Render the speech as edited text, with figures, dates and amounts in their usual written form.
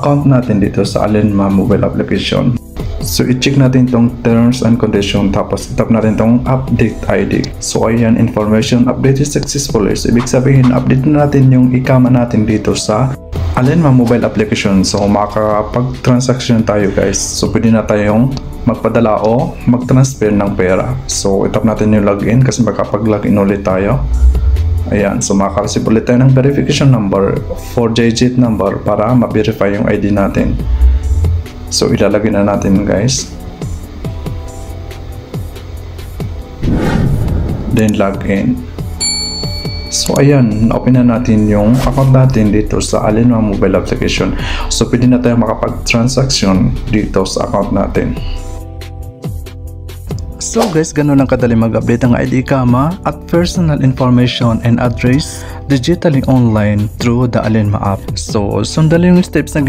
account natin dito sa Alinma mobile application. So i-check natin tong terms and condition, tapos itap natin tong update ID. So ayan, information updated successfully. So ibig sabihin update na natin yung ikama natin dito sa Alinma mobile application. So makakapag-transaction tayo guys. So pwede na tayong magpadala o mag-transfer ng pera. So itap natin yung login kasi makapag-login ulit tayo. Ayan, so makaka-receive ulit tayo ng verification number, 4-digit number para ma-verify yung ID natin. So ilalagay na natin guys. Then login. So ayan, open na natin yung account natin dito sa Alinma mobile application. So pwede na tayo makapag-transaction dito sa account natin. So guys, ganun lang kadali mag-update ng ID kama at personal information and address digitally online through the Alinma app. So sundali yung steps na